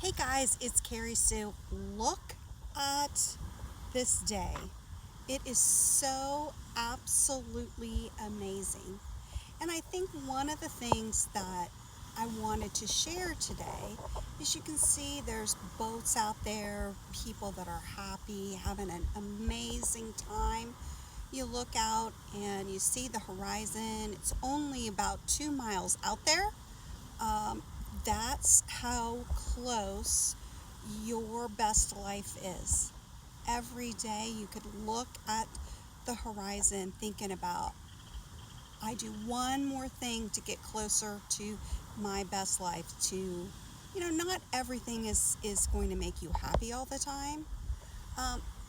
Hey guys, it's Carrie Sue. Look at this day. It is so absolutely amazing. And I think one of the things that I wanted to share today is you can see there's boats out there, people that are happy, having an amazing time. You look out and you see the horizon. It's only about 2 miles out there. Um, that's how close your best life is. Every day you could look at the horizon thinking about, I do one more thing to get closer to my best life. Not everything is going to make you happy all the time.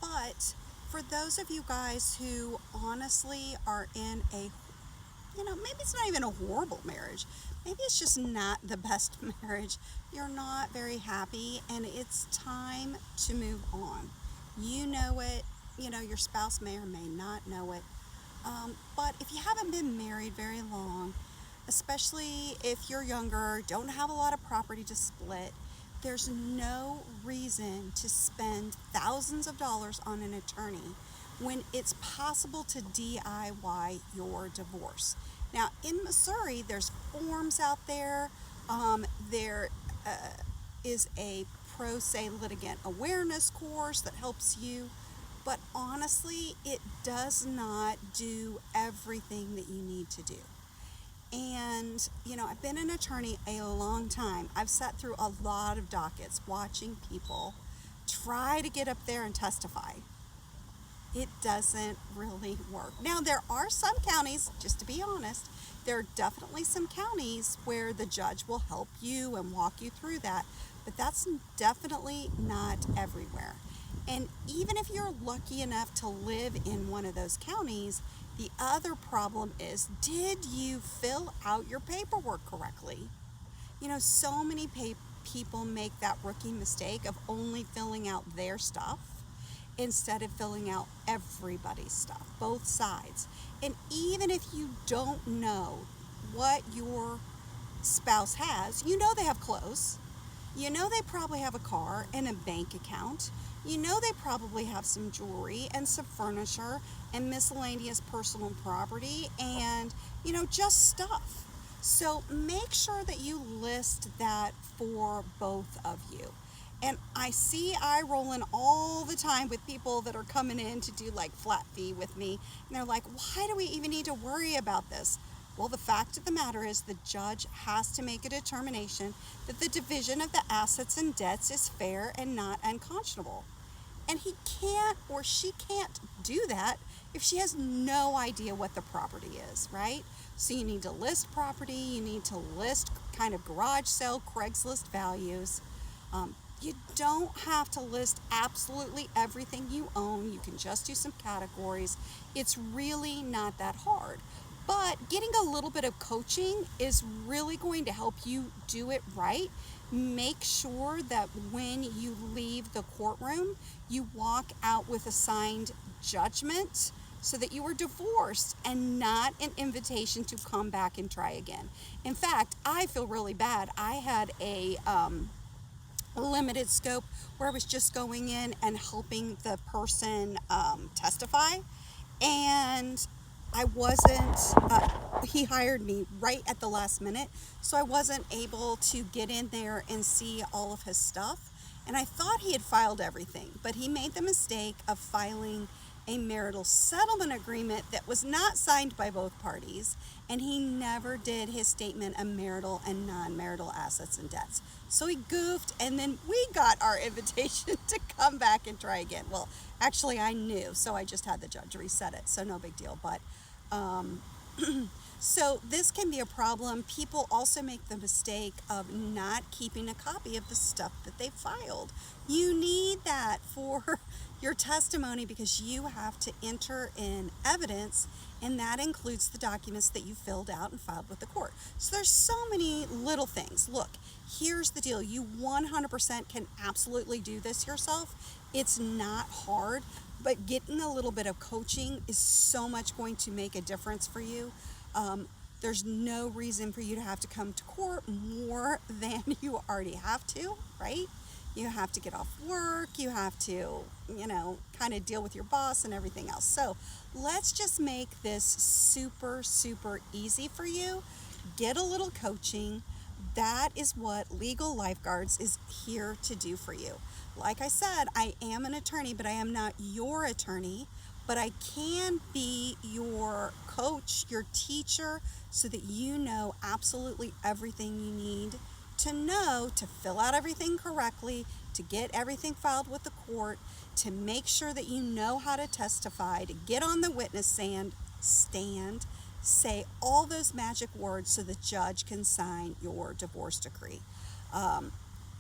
But for those of you guys who honestly are in maybe it's not even a horrible marriage. Maybe it's just not the best marriage. You're not very happy, and it's time to move on. You know it. Your spouse may or may not know it. But if you haven't been married very long, especially if you're younger, don't have a lot of property to split, there's no reason to spend thousands of dollars on an attorney when it's possible to DIY your divorce. Now, in Missouri, there's forms out there. There is a pro se litigant awareness course that helps you. But honestly, it does not do everything that you need to do. And, I've been an attorney a long time. I've sat through a lot of dockets watching people try to get up there and testify. It doesn't really work. Now, there are some counties, just to be honest, there are definitely some counties where the judge will help you and walk you through that, but that's definitely not everywhere. And even if you're lucky enough to live in one of those counties, the other problem is, did you fill out your paperwork correctly? So many people make that rookie mistake of only filling out their stuff instead of filling out everybody's stuff, both sides. And even if you don't know what your spouse has, they have clothes. They probably have a car and a bank account. They probably have some jewelry and some furniture and miscellaneous personal property and, just stuff. So make sure that you list that for both of you. And I see eye rolling all the time with people that are coming in to do like flat fee with me. And they're like, why do we even need to worry about this? Well, the fact of the matter is the judge has to make a determination that the division of the assets and debts is fair and not unconscionable. And he can't or she can't do that if she has no idea what the property is, right? So you need to list property, you need to list kind of garage sale, Craigslist values. You don't have to list absolutely everything you own. You can just do some categories. It's really not that hard. But getting a little bit of coaching is really going to help you do it right. Make sure that when you leave the courtroom, you walk out with a signed judgment so that you were divorced and not an invitation to come back and try again. In fact, I feel really bad. I had a limited scope where I was just going in and helping the person testify, and I wasn't, he hired me right at the last minute, so I wasn't able to get in there and see all of his stuff. And I thought he had filed everything, but he made the mistake of filing a marital settlement agreement that was not signed by both parties, and he never did his statement of marital and non-marital assets and debts. So he goofed, and then we got our invitation to come back and try again. Well, actually I knew, so I just had the judge reset it, so no big deal. But so this can be a problem. People also make the mistake of not keeping a copy of the stuff that they filed. You need that for your testimony because you have to enter in evidence, and that includes the documents that you filled out and filed with the court. So there's so many little things. Look, here's the deal. You 100% can absolutely do this yourself. It's not hard, but getting a little bit of coaching is so much going to make a difference for you. There's no reason for you to have to come to court more than you already have to, right? You have to get off work. You have to, kind of deal with your boss and everything else. So let's just make this super, super easy for you. Get a little coaching. That is what Legal Lifeguards is here to do for you. Like I said, I am an attorney, but I am not your attorney. But I can be your coach, your teacher, so that you know absolutely everything you need to know to fill out everything correctly, to get everything filed with the court, to make sure that you know how to testify, to get on the witness stand, say all those magic words so the judge can sign your divorce decree.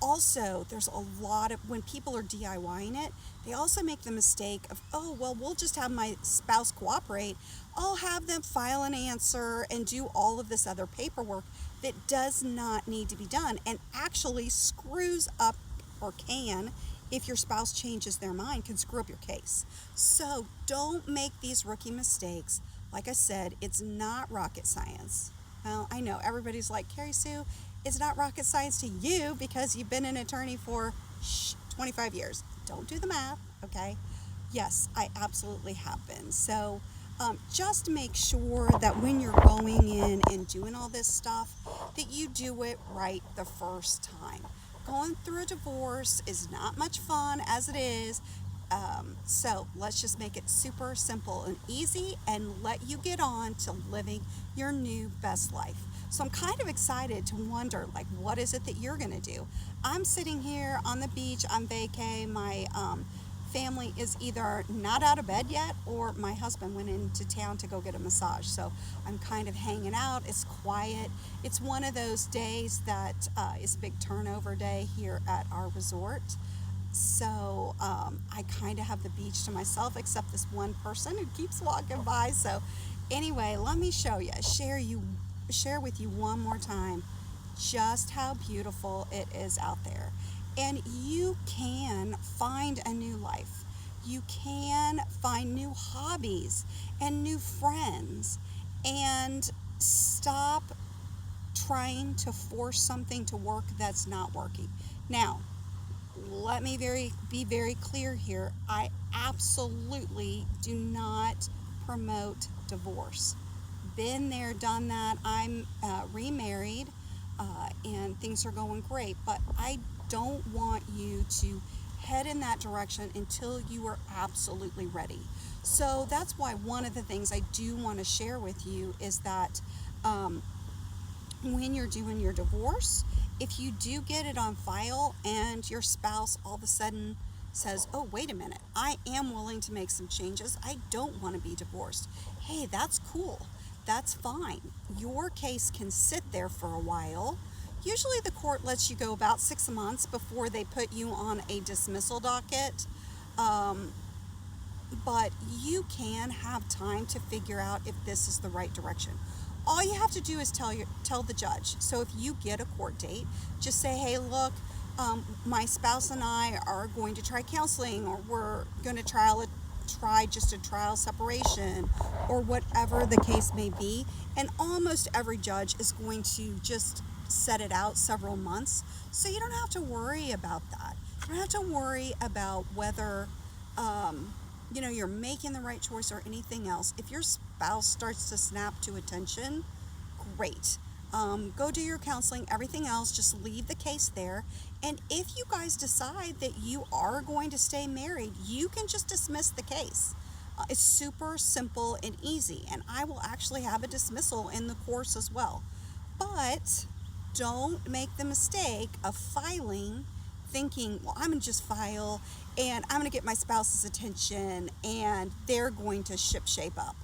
Also, there's a lot of, when people are DIYing it, they also make the mistake of, oh, well, we'll just have my spouse cooperate. I'll have them file an answer and do all of this other paperwork that does not need to be done and actually screws up, or can, if your spouse changes their mind, can screw up your case. So don't make these rookie mistakes. Like I said, it's not rocket science. Well, I know everybody's like, Carrie Sue, it's not rocket science to you because you've been an attorney for 25 years. Don't do the math, okay? Yes, I absolutely have been. So just make sure that when you're going in and doing all this stuff, that you do it right the first time. Going through a divorce is not much fun as it is. So let's just make it super simple and easy and let you get on to living your new best life. So I'm kind of excited to wonder, like, what is it that you're going to do? I'm sitting here on the beach on vacay. My family is either not out of bed yet or my husband went into town to go get a massage. So I'm kind of hanging out. It's quiet. It's one of those days that is a big turnover day here at our resort. So I kind of have the beach to myself, except this one person who keeps walking by. So anyway, let me show you, share with you one more time just how beautiful it is out there. And you can find a new life. You can find new hobbies and new friends, and stop trying to force something to work that's not working. Now, let me be very clear here. I absolutely do not promote divorce. Been there, done that. I'm remarried, and things are going great, but I don't want you to head in that direction until you are absolutely ready. So that's why one of the things I do want to share with you is that when you're doing your divorce, if you do get it on file and your spouse all of a sudden says, oh, wait a minute, I am willing to make some changes, I don't want to be divorced. Hey, that's cool. That's fine. Your case can sit there for a while. Usually the court lets you go about 6 months before they put you on a dismissal docket. But you can have time to figure out if this is the right direction. All you have to do is tell the judge. So if you get a court date, just say, hey, look, my spouse and I are going to try counseling, or we're going to try just a trial separation, or whatever the case may be. And almost every judge is going to just set it out several months. So you don't have to worry about that. You don't have to worry about whether you're making the right choice or anything else. If your spouse starts to snap to attention, great. Go do your counseling. Everything else, just leave the case there. And if you guys decide that you are going to stay married, you can just dismiss the case. It's super simple and easy, and I will actually have a dismissal in the course as well. But don't make the mistake of filing thinking, well, I'm going to just file and I'm going to get my spouse's attention and they're going to shape up.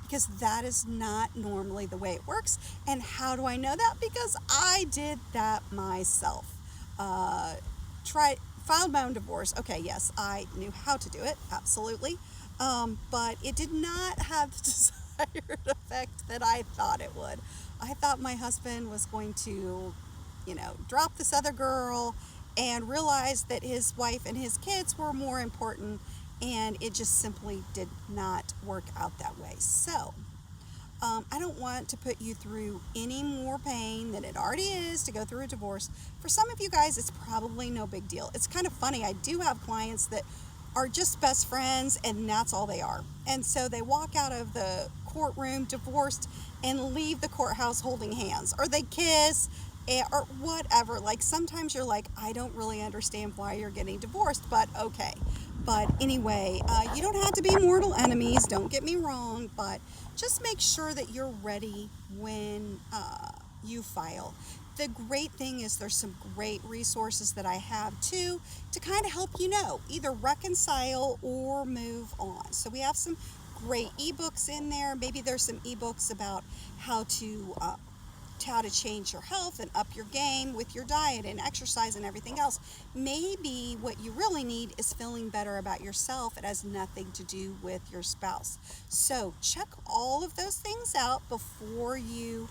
Because that is not normally the way it works. And how do I know that? Because I did that myself. Filed my own divorce. Okay, yes, I knew how to do it, absolutely. But it did not have the desired effect that I thought it would. I thought my husband was going to, drop this other girl and realize that his wife and his kids were more important, and it just simply did not work out that way. So I don't want to put you through any more pain than it already is to go through a divorce. For some of you guys, it's probably no big deal. It's kind of funny. I do have clients that are just best friends and that's all they are. And so they walk out of the courtroom divorced and leave the courthouse holding hands, or they kiss, or whatever. Like sometimes you're like, I don't really understand why you're getting divorced, but okay. But anyway, you don't have to be mortal enemies, don't get me wrong, but just make sure that you're ready when you file. The great thing is there's some great resources that I have too to kind of help you know, either reconcile or move on. So we have some great ebooks in there. Maybe there's some ebooks about how to change your health and up your game with your diet and exercise and everything else. Maybe what you really need is feeling better about yourself. It has nothing to do with your spouse. So check all of those things out before you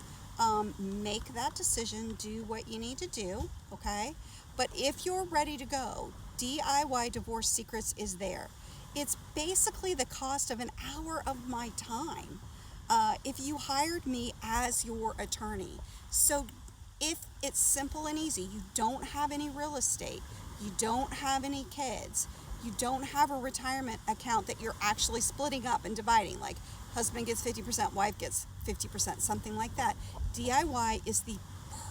make that decision. Do what you need to do, okay? But if you're ready to go, DIY Divorce Secrets is there. It's basically the cost of an hour of my time if you hired me as your attorney. So if it's simple and easy, you don't have any real estate, you don't have any kids, you don't have a retirement account that you're actually splitting up and dividing, like husband gets 50%, wife gets 50%, something like that. DIY is the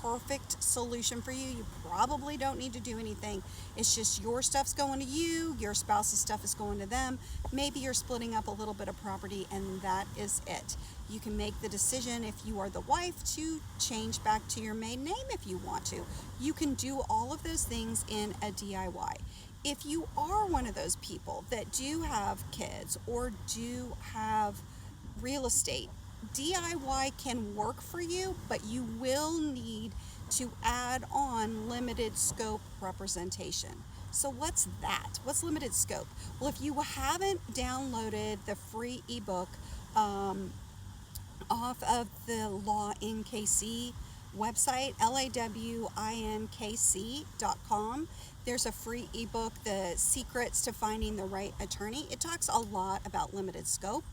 perfect solution for you. You probably don't need to do anything. It's just your stuff's going to you, your spouse's stuff is going to them. Maybe you're splitting up a little bit of property, and that is it. You can make the decision, if you are the wife, to change back to your maiden name if you want to. You can do all of those things in a DIY. If you are one of those people that do have kids or do have real estate, DIY can work for you, but you will need to add on limited scope representation. So what's that? What's limited scope? Well, if you haven't downloaded the free ebook off of the Law in KC website, lawinkc.com, there's a free ebook, The Secrets to Finding the Right Attorney. It talks a lot about limited scope.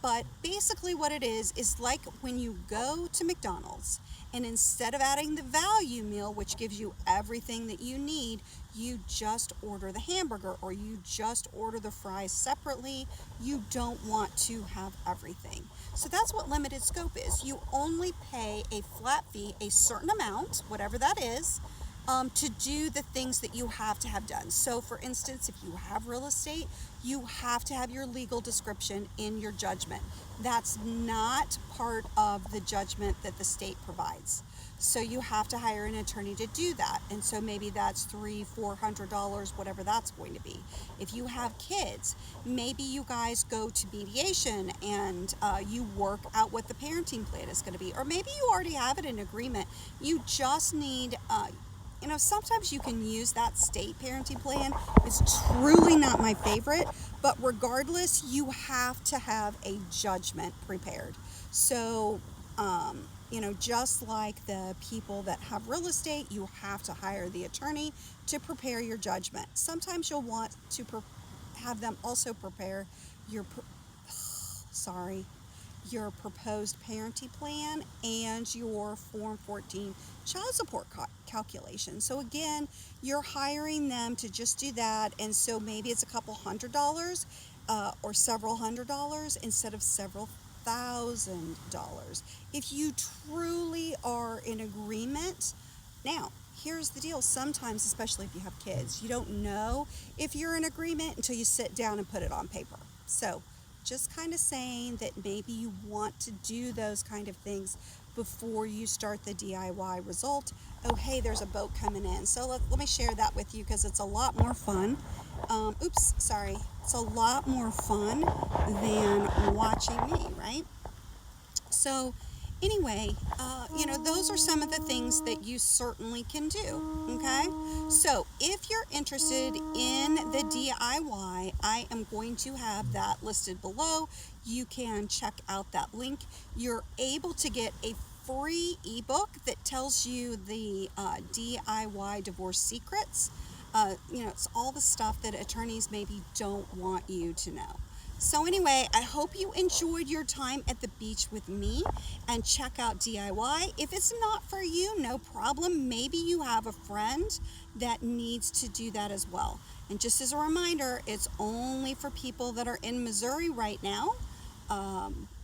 But basically what it is like when you go to McDonald's and instead of adding the value meal, which gives you everything that you need, you just order the hamburger or you just order the fries separately. You don't want to have everything. So that's what limited scope is. You only pay a flat fee, a certain amount, whatever that is, to do the things that you have to have done. So for instance, if you have real estate, you have to have your legal description in your judgment. That's not part of the judgment that the state provides. So you have to hire an attorney to do that. And so maybe that's $300-400, whatever that's going to be. If you have kids, maybe you guys go to mediation and you work out what the parenting plan is going to be. Or maybe you already have it in agreement. You just need sometimes you can use that state parenting plan. It's truly not my favorite, but regardless, you have to have a judgment prepared. So, just like the people that have real estate, you have to hire the attorney to prepare your judgment. Sometimes you'll want to have them also prepare your your proposed parenting plan and your Form 14 child support calculation. So again, you're hiring them to just do that, and so maybe it's a couple $100 or several $100 instead of several $1,000. If you truly are in agreement. Now, here's the deal. Sometimes, especially if you have kids, you don't know if you're in agreement until you sit down and put it on paper. So just kind of saying that maybe you want to do those kind of things before you start the DIY result. Oh, hey, there's a boat coming in. So let me share that with you because it's a lot more fun. It's a lot more fun than watching me, right? So anyway, those are some of the things that you certainly can do, okay? So if you're interested in the DIY, I am going to have that listed below. You can check out that link. You're able to get a free ebook that tells you the DIY divorce secrets. It's all the stuff that attorneys maybe don't want you to know. So anyway, I hope you enjoyed your time at the beach with me, and check out DIY. If it's not for you, no problem. Maybe you have a friend that needs to do that as well. And just as a reminder, it's only for people that are in Missouri right now.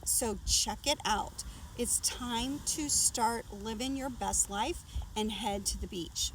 So check it out. It's time to start living your best life and head to the beach.